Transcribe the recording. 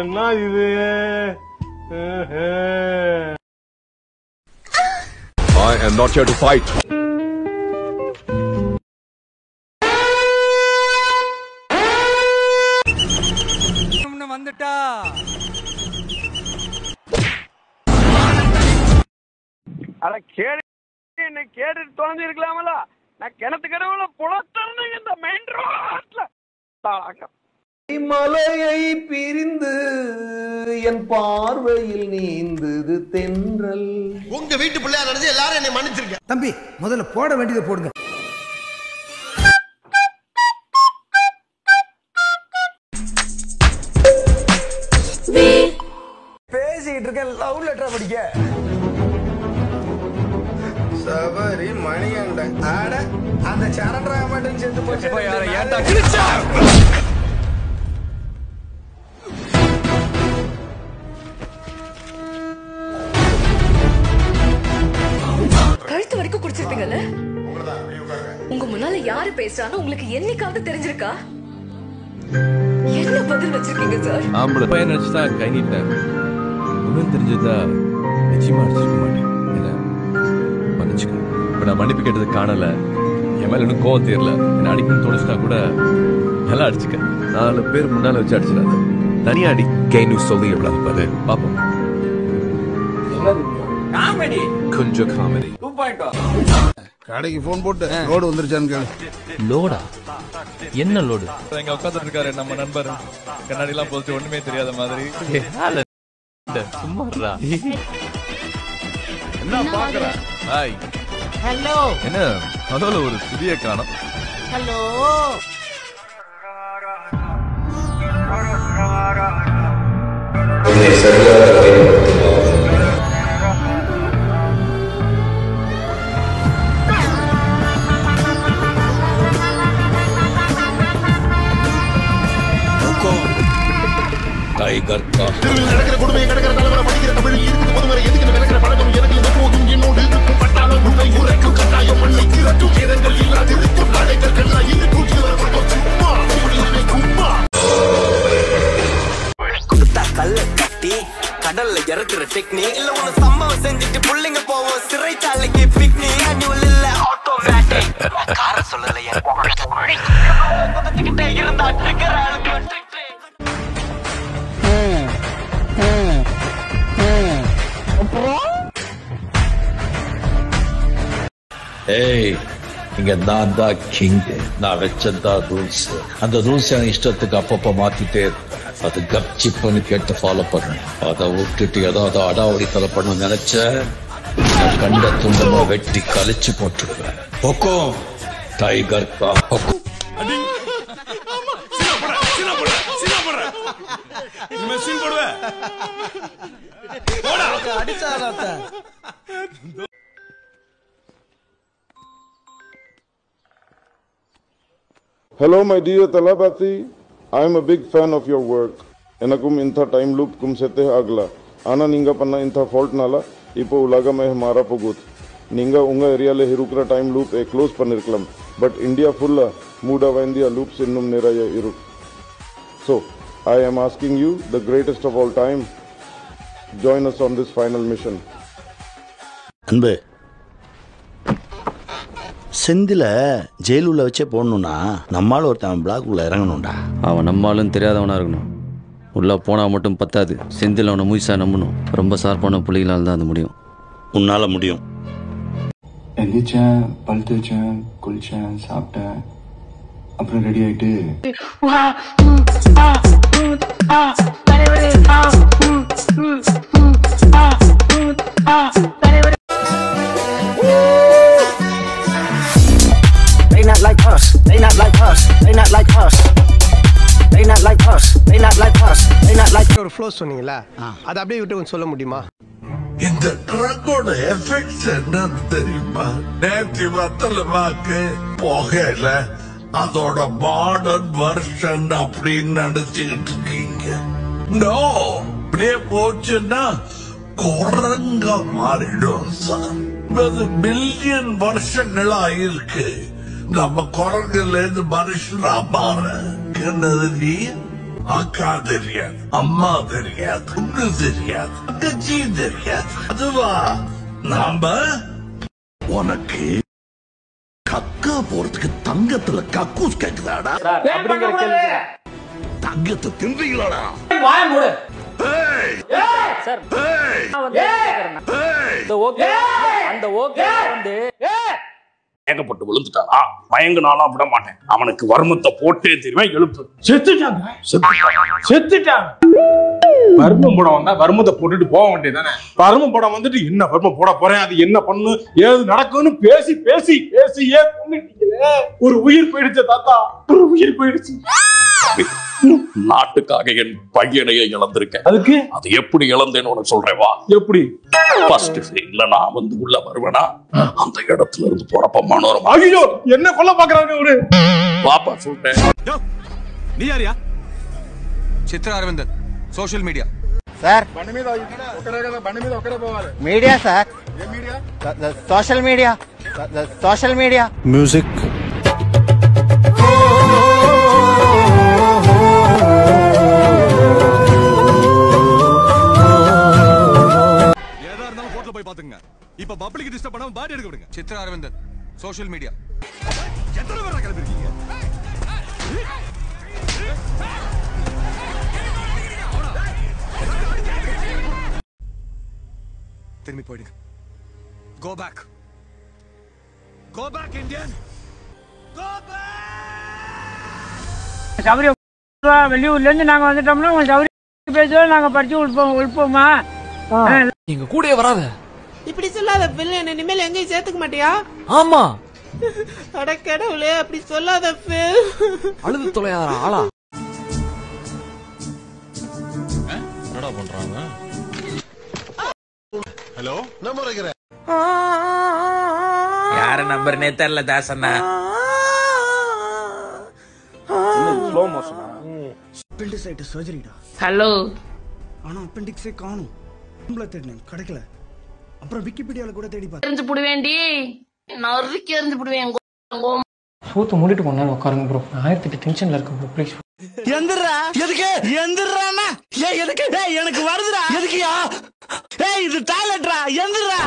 என்ன இது? I am not here to fight. வந்துட்டா அட கேடு என்ன கேட்டு தொலைஞ்சு இருக்கலாமல. நான் கிணத்து கடவுள புலத்தறனு இந்த மெயின் ரோட்ல தாளக்கம். மலையை பிரிந்து என் பார்வையில் நீந்தது தென்றல். உங்க வீட்டு பிள்ளையா நடந்து எல்லாரும் என்னை மன்னிச்சிருக்க. தம்பி முதல்ல போட வேண்டியதை போடுங்க. பேசிட்டு இருக்க லவ் லெட்டர் படிக்க சபரி மணியண்டன் ஆட அந்த சரண்டரா மட்டும் சேர்த்து போச்சு. கழுத்து வரைக்கும் குடிச்சிருப்பீங்கல்ல? உங்க முன்னால யாரு பேசுறான்னு உங்களுக்கு என்னைக்காவது தெரிஞ்சிருக்கா? என்ன பதில் வச்சிருக்கீங்க சார்? ஆம்பளை பையன் நினைச்சுதான் கை நீட்டேன். ஒன்னும் தெரிஞ்சதா நிச்சயமா அடிச்சிருக்க மாட்டேன். என்ன மன்னிச்சுக்க. இப்ப நான் மன்னிப்பு கேட்டது காணல. என் மேல இன்னும் கோவம் தெரியல. என்ன அடிக்கணும்னு தோணுச்சுனா கூட நல்லா அடிச்சுக்க. 4 பேர் முன்னால வச்சு அடிச்சிடாத. தனியா அடி. கேனு சொல்லி எவ்வளவு பாரு பாப்போம். காமெடி கொஞ்சம் காமெடி 2.0. கடைக்கு போன் போட்டு லோடு வந்துருச்சான்னு கேளு. லோடா? என்ன லோடு? எங்க உட்கார்ந்து இருக்காரு நம்ம நண்பர். கண்ணாடி எல்லாம் போட்டு ஒண்ணுமே தெரியாத மாதிரி. சும்மாடா. என்ன பாக்குற? ஹாய். ஹலோ. என்ன அதோல ஒரு புதிய காணோம். ஹலோ. टाइगर का நடக்கிற கொடுமையை கடக்கிற தலைவரை படிக்கிற தமிழ் இருக்குது பொதுவரை எதுக்கு நடக்கிற பழக்கம் எனக்கு இந்த போதும் என்னோடு இருக்கும் பட்டாலும் உன்னை உரைக்கும் கட்டாயம் மண்ணை திரட்டும் இடங்கள் இல்லாதிருக்கும் நடைகள் எல்லாம் இருக்கும் சும்மா கும்மா குடுத்தா கல்ல கட்டி கடல்ல இறக்குற டெக்னிக் இல்ல ஒன்னு சம்பவம் செஞ்சுட்டு புள்ளைங்க போவோம் சிறைச்சாலைக்கு பிக்னிக் அனுவல் இல்ல ஆட்டோமேட்டிக் கார சொல்லலையா குதிச்சுக்கிட்டே இருந்தா ட்ரிக்கர் ஆளுக்கு ஏய் இங்க நான் தான் கிங். நான் வச்சதா ரூல்ஸ். அந்த ரூல்ஸ் என் இஷ்டத்துக்கு அப்பப்ப மாத்திட்டே அது கப்சிப்புன்னு கேட்டு ஃபாலோ பண்ணேன். அதை விட்டுட்டு ஏதாவது அடாவடி தலை பண்ண நினைச்ச கண்ட துண்டமா வெட்டி கழிச்சு போட்டுருவேன். ஹொக்கோம் டைகர் கா ஹொக்கோம். Hello my dear Talabati, I am a big fan of your work. Enakum intha time loop kum sete agla. Ana ninga panna intha fault nala ipo ulaga me hamara pogut. Ninga unga area le hirukra time loop e close panirklam. But India fulla muda vendia loops innum niraya iruk. So, I am asking you, the greatest of all time, join us on this final mission. அன்பு செந்தில ஜெயிலுள்ள வச்சே போடணும்னா நம்மால் ஒருத்தன் black உள்ள இறங்கணும்டா. அவன் நம்மாலும் தெரியாதவனா இருக்கணும். உள்ள போனா மட்டும் பத்தாது. செந்தில் அவனை முயற்சியா நம்பணும். ரொம்ப ஷார்ப்பான புள்ளிகளால் தான் அது முடியும். உன்னால முடியும். எந்திரிச்சேன், பல் தேய்ச்சேன், குளிச்சேன், சாப்பிட்டேன், அப்புறம் ரெடி ஆயிட்டு They not like us. They not like us. They not like us. They not like us. They not like us. They not like. ஒரு ஃப்ளோ சொன்னீங்களா? அது அப்படியே விட்டு கொஞ்சம் சொல்ல முடியுமா? இந்த ட்ரக்கோட எஃபெக்ட்ஸ் என்னன்னு தெரியுமா? நேற்று வத்தலமாக்கு போகல அதோட மாடர்ன் வெர்ஷன் அப்படின்னு நினைச்சுக்கிட்டு இருக்கீங்க. நோ, அப்படியே போச்சுன்னா குரங்க மாறிடும் சார். பில்லியன் வருஷங்களா இருக்கு. நம்ம குரங்குல இருந்து மனுஷனா மாற என்னது நீ அக்கா தெரியாது, அம்மா தெரியாது, பொண்ணு தெரியாது, தங்கச்சி தெரியாது. அதுவா நாம உனக்கு கக்கா போறதுக்கு தங்கத்துல கக்கூஸ் கேக்குதாடா? தங்கத்தை தின்றீங்களாடா? ஏகப்பட்டு விழுந்துட்டானா மயங்கினாலும் விட மாட்டேன். அவனுக்கு வர்மத்தை போட்டே தெரியுமா எழுப்பு. செத்துட்டாங்க. வர்மம் போட வந்தா வர்மத்தை போட்டுட்டு போக வேண்டியதானே. வர்மம் போட வந்துட்டு என்ன வர்மம் போட போறேன், அது என்ன பண்ணு, ஏது நடக்கும்னு பேசி பேசி பேசியே கொண்டுட்டீங்களே. ஒரு உயிர் போயிடுச்சு தாத்தா, ஒரு உயிர் போயிடுச்சு. நாட்டுக்காக என் பையனையே இழந்திருக்கேன். அதுக்கு அது எப்படி இழந்தேன்னு உனக்கு சொல்றேன் வா. எப்படி? ஃபர்ஸ்ட் இல்ல நான் வந்து உள்ள வருவேனா அந்த இடத்துல இருந்து போறப்ப மனோரமா ஐயோ என்ன கொல்ல பாக்குறாங்க ஒரு பாப்பா சொல்றேன். நீ யாரியா? Chitra Aravindan social media sir media sir social media music ஏதா இருந்தாலும் போட்ல போய் பாத்துங்க. இப்ப பப்ளிக் டிஸ்டர்ப் பண்ணாம பாடி எடுக்க விடுங்க. Chitra Aravindan social media. எத்தனை பேரா கிளம்பிருக்கீங்க? திரும்பி போயிடுங்க. Go back. Go back, Indian. Go back. சௌரிய வெளியூர்ல இருந்து நாங்க வந்துட்டோம்னா உங்க சௌரிய பேசுவோம், நாங்க படிச்சு உள்போமா. நீங்க கூடயே வராத. இப்படி சொல்லாத பில், என்ன இனிமேல் எங்கேயும் சேர்த்துக்க மாட்டியா? ஆமா. அட கடவுளே, அப்படி சொல்லாத பில். அழுது தொலையாத ஆளா? என்னடா பண்றாங்க? ஹலோ நம்பர் வைக்கிறேன். யார நம்பர்னே தெரியல தாசண்ணா. ஸ்லோ மோஷனா? அப்பெண்டிசைட்டிஸ் சர்ஜரிடா. ஹலோ. ஆனா அப்பெண்டிக்ஸே காணும். நம்மள தேடினேன் கிடைக்கல. அப்புறம் விக்கிபீடியால கூட தேடி பார்த்தேன். எரிஞ்சு புடுவேண்டி, நறுக்கி எரிஞ்சு புடுவேன். சூத்து மூடிட்டு கொஞ்ச நேரம் உட்காருங்க ப்ரோ. 1008 டென்ஷன்ல இருக்கு ப்ரோ, ப்ளீஸ். எந்திரா எதுக்கு? எந்திரானா ஏய் எதுக்கு? ஏய் எனக்கு வருதுடா. எதுக்குயா? ஏய் இது டாய்லெட்ரா. எந்திரா.